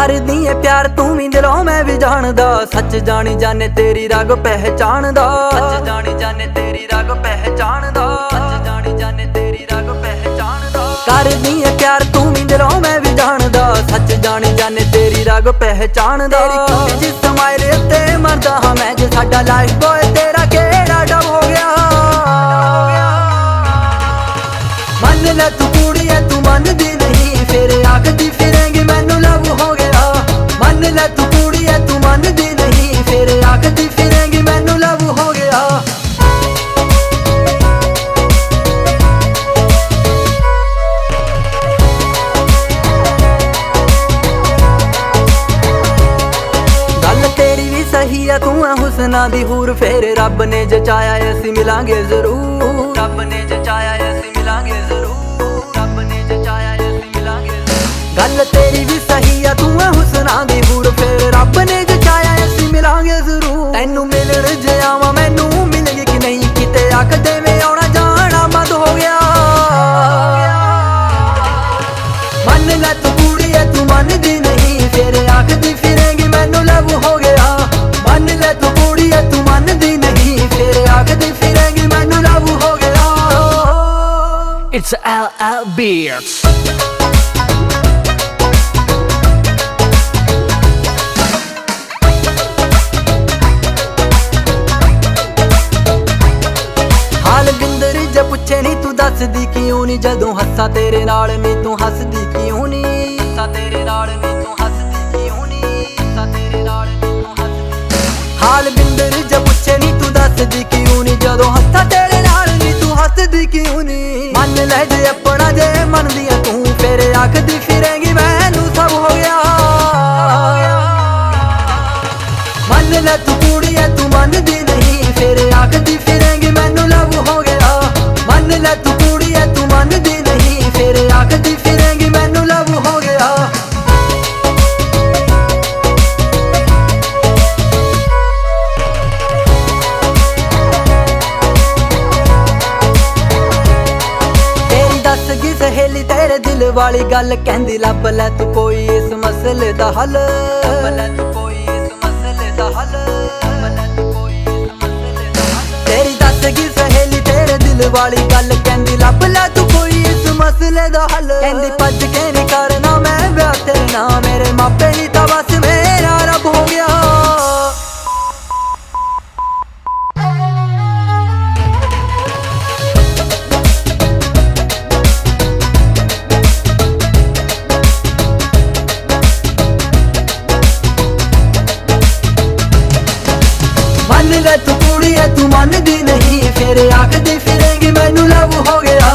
करदी है प्यार तू भी दिलों मैं भी जानदा, सच जानी जाने तेरी रग पहचानदा, सच जानी जाने तेरी रग पहचानदा, सच जानी जाने तेरी रग पहचानदा। करदी है प्यार तू भी दिलों मैं भी जानदा, सच जानी जाने तेरी रग पहचानदा। तेरी कुड़ी जिस स्माइल ते मरदा हां मैं, जे साडा लाइफ बॉय तेरा केड़ा डब हो गया। मन ले तू कुड़ी है तू मनदी नहीं, फिर आखदी फिरेंगी मैनू लव हो गया। मन ले तू कुड़ी है तू मनदी नहीं, फिर आखदी फिरेंगी मैनू लव हो गया। गल तेरी भी सही है तू है हुस्ना दी हूर, फिर रब ने जचाया असीं मिलांगे जरूर, रब ने जचाया असीं मिलांगे जरूर, रब ने जचाया असीं मिलांगे जरूर। गल तेरी भी सही है तू है हुस्ना दी हूर, फिर रब ने जचाया असीं मिलांगे जरूर। तैनू मिलण जे आवां मैनू मिलेगी कि नहीं, किते आखदे में आउणा जाना बंद हो गया। मन ले तू कुड़ी है तू मनदी नहीं, फिर आखदी फिरेंगी मैनू लव हो गया। मन ले तू कुड़ी है तू मनदी नहीं, फिर आखदी फिरेंगी मैनू लव हो गया। It's LL Beats. हाल बिंदर जे पुछे नी तू दसदी क्यों नी, जदों हस्सा तेरे नाल नी तू हसदी क्यों नी, हस्सा तेरे नाल नी तू हसदी क्यों नी, हस्सा तेरे नाल नी तू हसदी। हाल बिंदर जे पुछे नी तू दसदी क्यों नी, जदों हस्सा तेरे नाल नी तू हसदी क्यों नी। मन ले जे अपना जे मनदी है तू, फिर आखदी फिरेंगी मैनू सब हो गया। मन ले तू कुड़ी है तू मनदी नहीं, फिर आखदी फिरेंगी मैनू लव हो गया। मन ले तू कुड़ी है तू मनदी नहीं, फिर आखदी फिरेंगी मैनू लव हो गया। तेरी दस गी सहेली तेरे दिल वाली गल, कहंदी लभ लै तू कोई इस मसले दा हल, लभ लै तू कोई इस मसले दा हल, लभ लै तू कोई इस मसले दा हल। तेरी दस गी सहेली तेरे दिल वाली गल, कहंदी लभ लै तू कोई इस मसले दा हल। कहंदी भज के नहीं करना मैं ब्याह तेरे नाल, मेरे मापे नी तां बस मेरा रब हो गया। मन ले तू कुड़ी है तू मनदी नहीं, फिर आखदी फिरेंगी मैनू लव हो गया।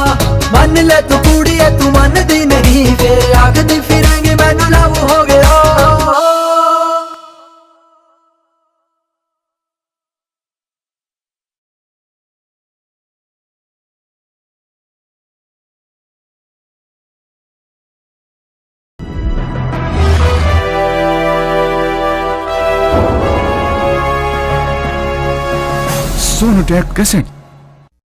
मन ले तू कुड़ी है तू मनदी नहीं, फिर आखदी फिरेंगी मैनू लव हो गया। Sonotek Cassette.